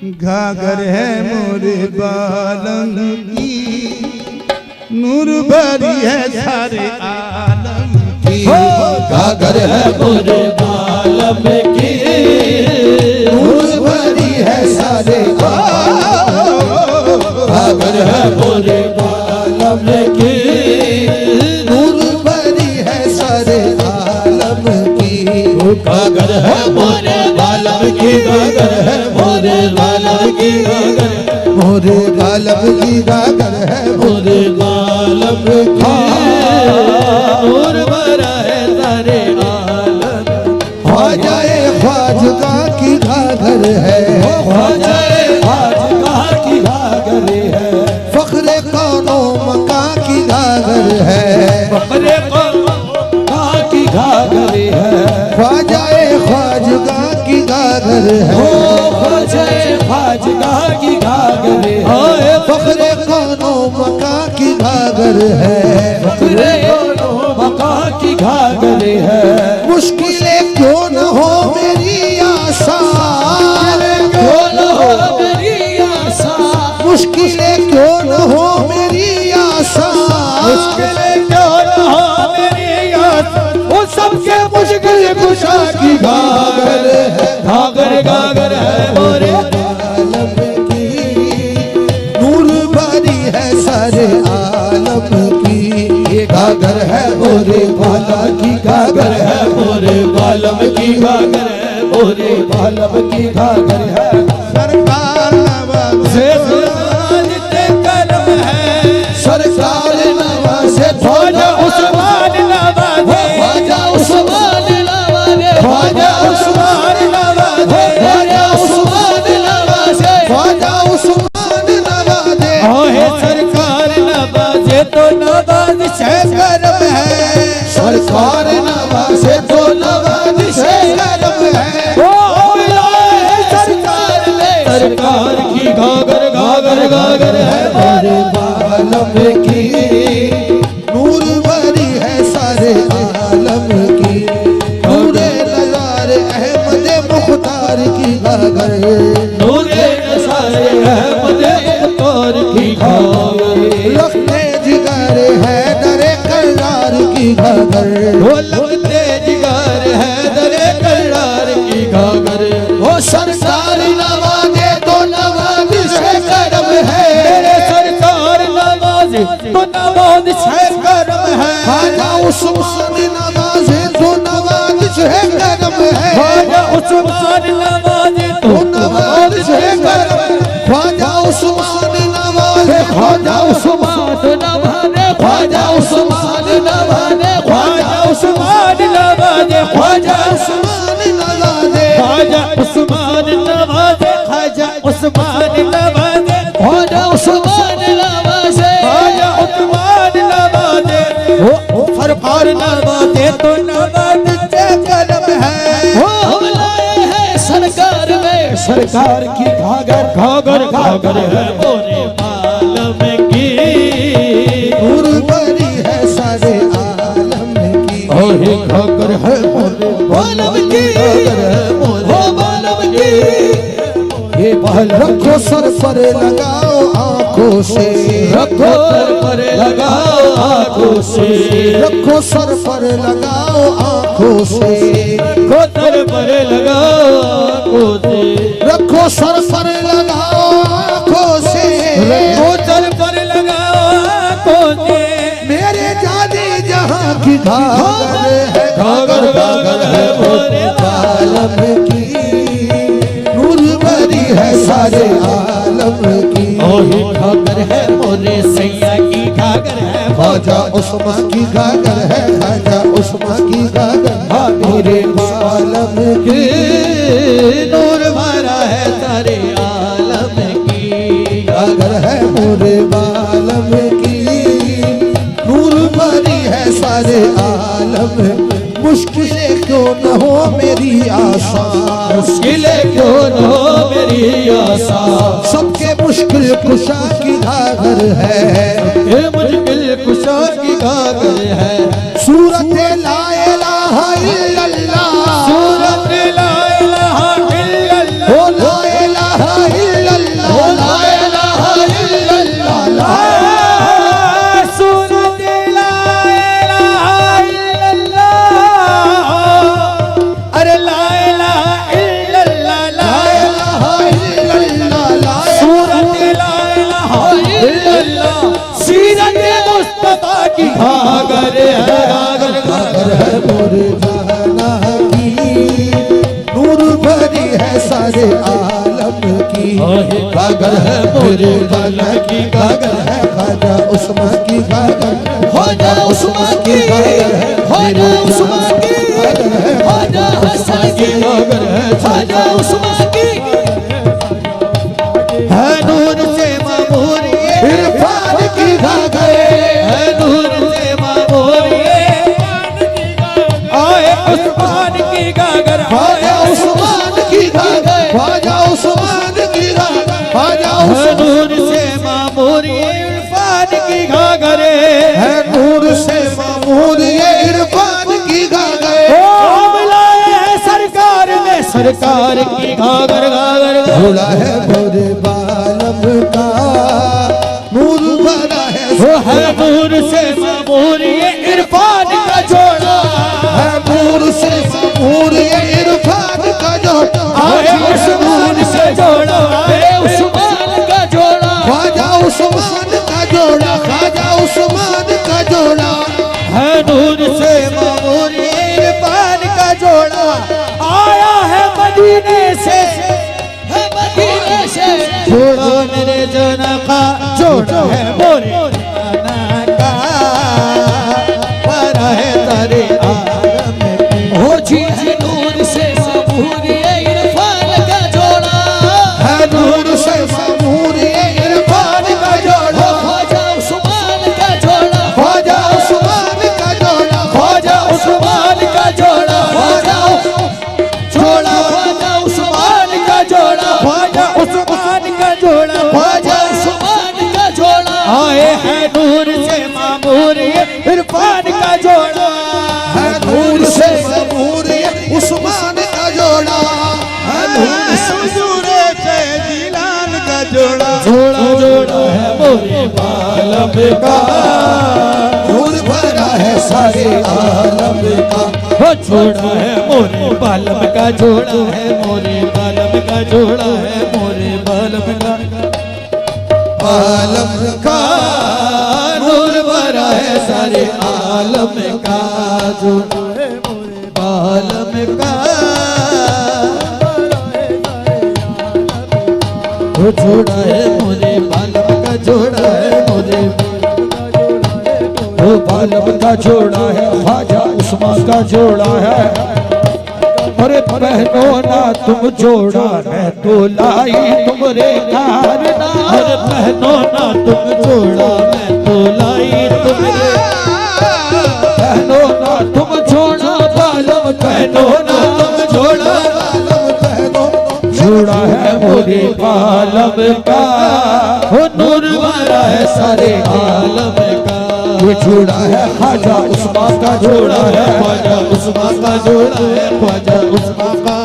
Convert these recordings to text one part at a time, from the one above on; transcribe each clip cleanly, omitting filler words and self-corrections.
घाघर है मोरे बालम की, नूर भरी है सारे आलम की। घाघर है मोरे बालम की, नूर भरी है सारे आलम। घाघर है मोरे बालम की, नूर भरी है सारे आलम की। घाघर है मोरे बालम की, घाघर है मोरे बालम की, घाघर मोरे बालम की, घाघर है मोरे बालम की। नूर भरा है सारे आलम। ख्वाजाए ख्वाजगा की घाघर है, ख्वाजाए ख्वाजगा की घाघर है। फख्रे कौनो मका की घाघर है, फख्रे कौनो मका की घाघर है। ख्वाजाए ख्वाजगा की घाघर है, ख्वाजाए ख्वाजगा की घाघर है। फख्रे कौनो मका की घाघर है, फख्रे कौनो मका की घाघर है। मुश्किलें क्यों न हो मेरी आशा, क्यों न हो मेरी आशा। मुश्किलें क्यों न हो मेरी आशा, मुश्किलें क्यों न हो मेरी आशा। वो सबके मुश्किल कुशा की घाघर है, घाघर घाघर है मोरे आलम की। नूर भरी है सारे आलम की। ये घाघर है मोरे बाला की, घाघर है मोरे बालम की, घाघर है मोरे बालम की, घाघर है। सरकार नवाज़े जितने करम है, सरकार नवाज़े ख्वाजा उस्मान नवाज़े, ख्वाजा उस्मान नवाज़े, ख्वाजा उस्मान नवाज़े, ख्वाजा उस्मान नवाज़े, ख्वाजा उस्मान नवाज़े। ओहे सरकार नवाज़े तो नवाज़े करम है, सरकार नवाज़े तो नवाज़े करम है। सरकार में सरकार की घाघर घाघर घाघर है मोरे बालम की। नूर भरी है सारे आलम की। नूरे नज़ारे अहमद मुख्तार की घाघर, नूरे नज़ारे अहमद मुख्तार की घाघर। लखने जिगर है दरे करार की घाघर, वो लखने जिगर है दरे करार की घाघर। वो सरकार नवाज़े तो नवाज़े करम है, सरकार नवाज़े तो नवाज़े करम है। ख्वाजा उस्मान नवाज़े तो नवाज़े करम है, ख्वाजा उस्मान नवाज़े तो नवाज़े करम है। ख्वाजा उस्मान नवाज़े, ख्वाजा उस्मान नवाज़े, ख्वाजा उस्मान नवाज़े, ख्वाजा उस्मान नवाज़े, ख्वाजा उस्मान नवाज़े, ख्वाजा उस्मान नवाज़े, ख्वाजा उस्मान नवाज़े, ख्वाजा उस्मान नवाज़े, ख्वाजा उस्मान नवाज़े। वो सरकार नवाज़े तो नवाज़े करम है। वो हम लाए हैं सरकार में सरकार की घाघर, घाघर घाघर है मोरे बालम की। नूर भरी है सारे आलम की। और घाघर है मोरे बालम की, घाघर है मोरे बालम की। ये बाल रखो सर पर लगाओ आंखों से, रखो सर पर लगाओ आंखों से, रखो सर पर लगाओ आंखों से, रखो सर पर लगाओ आंखों से, रखो सर पर लगाओ आंखों से, रखो सर पर लगाओ आंखों से। मेरे जाने जहां की घाघर है, घाघर घाघर है मोरे बालम की। है सारे आलम की। ओही घाघर है मोरे सैया की घाघर है, ख्वाजा उस्मान की घाघर है, ख्वाजा उस्मान की घाघर है मेरे बालम की। नूर भरा है सारे आलम की, घाघर है मोरे बालम की। नूर भरी है सारे आलम। मुश्किलें क्यों न हो मेरी आशा, मुश्किलें क्यों न हो मेरी आशा। सबके मुश्किल कुशा की घाघर है, सबके मुश्किल कुशा की घाघर है। सूरत ला इलाहा इल्लल्लाह, सूरत ला इलाहा इल्लल्लाह, ला इलाहा इल्लल्लाह। सारे आलम की गागर है मेरे बाला की गागर है ख्वाजा उस्मान की गागर ख्वाजा उस्मान की गागर है ख्वाजा उस्मान की गागर है ख्वाजा हसन की गागर है ख्वाजा उस्मान की है नूर से मामूर ये इरफान की गागर है नूर से मामूर ये आए उस्मान की गागर ख्वाजा उस्मान की गागर ख्वाजा उस्मान की गागर ख्वाजा है नूर से मामूर ये इरफान की गागरे है नूर से मामूर ये इरफान की गागर सरकार में सरकार की घागर घागर झोला है मोरे बालम का नूर भरा है वो है नूर से मामूर ये इरफान का जोड़ा है नूर से मामूर ये इरफान का जोड़ा आए उस्मान से जोड़ा आए उस्मान का जोड़ा ख्वाजा उस्मान का जोड़ा ख्वाजा उस्मान का जोड़ा है नूर से मामूर ये इरफान का जोड़ा आया है मदीने से है मदीने से जोड़ा मेरे जना का जोड़ा है मोरे जना का पर है तारे आलम की हो जी है नूर से मामूर ये इरफान का जोड़ा है नूर से मामूर ये इरफान का जोड़ा ख्वाजा उस्मान का जोड़ा ख्वाजा उस्मान का जोड़ा ख्वाजा उस्मान का जोड़ा ख्वाजा जोड़ा ख्वाजा उस्मान का जोड़ा ख्वाजा उस्मान का जोड़ा ख्वाजा उस्मान का जोड़ा आए हैं नूर से मामूर ये इरफान का जोड़ा है नूर से मामूर ये उस्मान का जोड़ा है नूर से हुजूरे से जिलाल का जोड़ा जोड़ा जोड़ा है मोरे बालम का नूर भरा है सारे आलम का वो जोड़ा है मोरे बालम का जोड़ा है मोरे बालम का जोड़ा है मोरे बालम का आलम का नूर भरा है सारे आलम का जोड़ा है मोरे बालम का वो जोड़ा है मोरे बालम का जोड़ा है मोरे वो बालम का जोड़ा है ख्वाजा उस्मान का जोड़ा है अरे पहनो ना तुम जोड़ा है तो लाई तुमरे कारना अरे पहनो ना तुम जोड़ा मैं तो लाई तुमरे पहनो ना तुम जोड़ा बालम पहनो ना तुम जोड़ा आलम पहनो जोड़ा है मोरे बालम का वो नूर वाला है सारे आलम का ये जोड़ा है ख्वाजा उस्मान का जोड़ा है ख्वाजा उस्मान का जोड़ा है ख्वाजा उस्मान का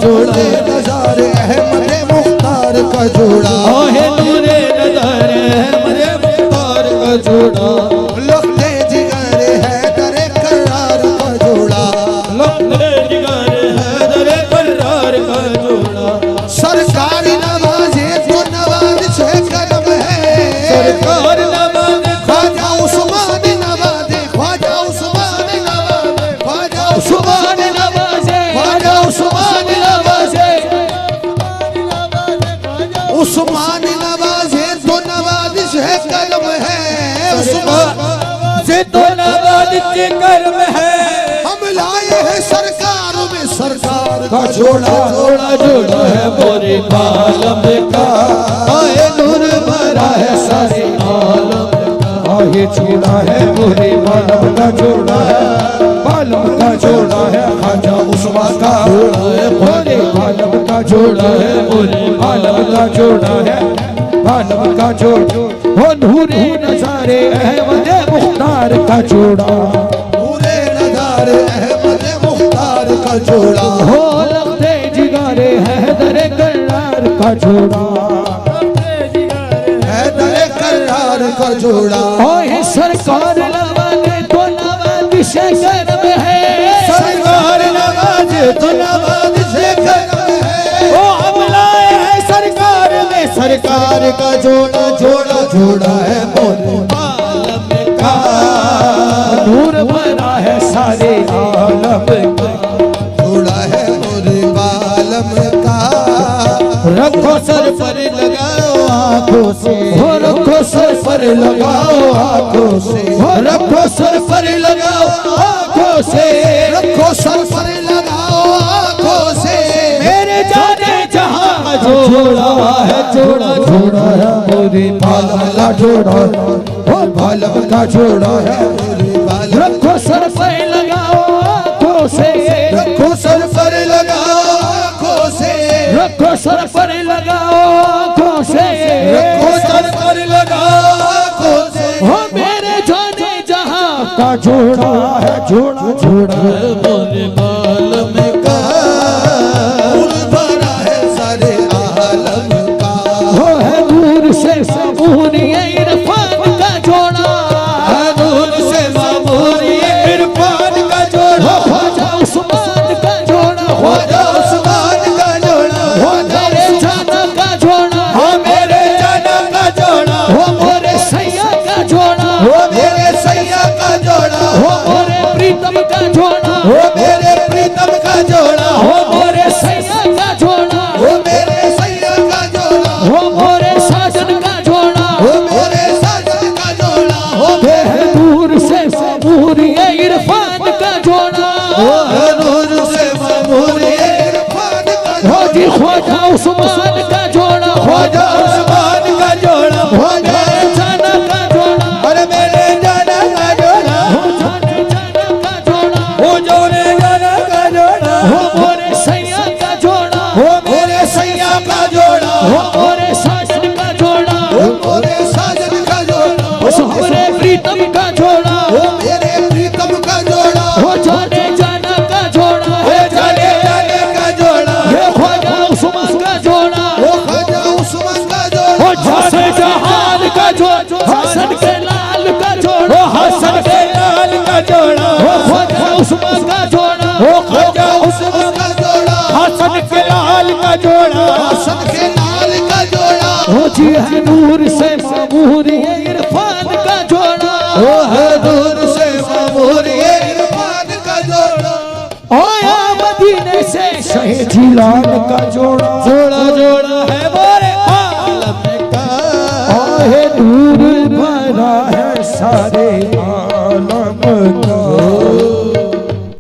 जोड़ा नूरे है नज़ारे अहमद मुख्तार का जोड़ा आहे नूरे नज़र अहमद मुख्तार का जोड़ा लखने जिगर है दरे करार का जोड़ा लखने जिगर हैदर करार का जोड़ा सरकारी नवाजे तो नवाज से करम है सरकार नवाज ख्वाजा उस्मान नवाजे ख्वाजा उस्मान नवाजे ख्वाजा उस्मान नवाजे ख्वाजा उस्मान नवाजे उस्मान नवाजे तो नवाजिश है करम है उस्मान से तो नवाज के कर्म है हम लाए हैं सरकार में सरकार का जोड़ा जोड़ा जोड़ा है मोरे बालम का आए नूर भरा है सारे आलम का ये जोड़ा है मोरे बालम का जोड़ा है बालम का जोड़ा है ख्वाजा उस्मान का मोरे बालम का जोड़ा है मोरे बालम का जोड़ा है बालम का जोड़ा वो नूरे नज़ारे अहमद मुख्तार का जोड़ा नूरे नज़ारे अहमद मुख्तार का जोड़ा हो लगते जिगारे हैदर करार का जोड़ा हैदर करार का जोड़ा ओए सरकार नवाजे तो नवाज से कर्म है सरकार नवाज तो नवाज से कर्म है ओ हम लाए हैं सरकार में सरकार का जोड़ा जोड़ा जोड़ा है मोरे बालम का नूर भरा है सारे आलम का जोड़ा है मोरे रखो सर पर लगाओ आंखों से, रखो सर पर लगाओ आंखों से, रखो सर पर लगाओ आंखों से, रखो सर पर लगाओ आंखों से। मेरे जाने जहां जोड़ा है, जोड़ा जोड़ा है मोरे बालम का जोड़ा, ओ बालम का जोड़ा है। रखो सर पर लगाओ आंखों से, रखो सर पर लगाओ आंखों से, रखो सर पर लगाओ आंखों से, रखो सर पर लगाओ आंखों से। हो मेरे जाने जहां का जोड़ा है, जोड़ा जोड़ा है मोरे बालम का, नूर भरा है सारे आलम का, हो है नूर से मामूर ये इरफान का जोड़ा, नूर से मामूर ये इरफान का जोड़ा, ख्वाजा उस्मान का जोड़ा, ख्वाजा उस्मान का जोड़ा, हो मेरे जाना का जोड़ा, हो मेरे जाना का जोड़ा, हो मोरे सैया का जोड़ा, हो मेरे सैया का जोड़ा, हो मोरे प्रीतम का जोड़ा, हो मेरे प्रीतम का जोड़ा, हो मोरे सैया का जोड़ा, हो मेरे सैया का जोड़ा, हो मोरे साजन का जोड़ा, हो मेरे साजन का जोड़ा, हो है नूर से मामूर ये इरफान का जोड़ा, नूर से मामूर ये इरफान का हो जोड़ा, जी ख्वाजा उस्मान का जोड़ा, ख्वाजा उस्मान का जोड़ा, हो मेरे जाना का जोड़ा, अरे मेरे जाना का जोड़ा, हो जाने जाना का जोड़ा, हो जोरे जाना का जोड़ा, हो मोरे सैया का जोड़ा, हो मेरे सैया का जोड़ा, हो मोरे साजन का जोड़ा, हो मेरे साजन का जोड़ा, हो हमरे प्रीतम का जोड़ा, हो मेरे प्रीतम का जोड़ा, हो जाने जाना का जोड़ा, हो जाने जाने का जोड़ा, ये ख्वाजा उस्मान का जोड़ा, हो ख्वाजा उस्मान का जोड़ा, हो जाने जहान का जोड़ा, हसन के लाल का जोड़ा, हो हसन के लाल का जोड़ा, हो ख्वाजा उस्मान का जोड़ा, हो ख्वाजा उस्मान का जोड़ा, हसन के लाल का जोड़ा, हसन के लाल का जोड़ा, हो जी है नूर से मामूर ये इरफान का जोड़ा, हो है नूर से मामूर ये इरफान का जोड़ा, आया मदीने से शहीद जिलान का जोड़ा, जोड़ा जोड़ा है मोरे आलम का, आहे नूर भरा है सारे आलम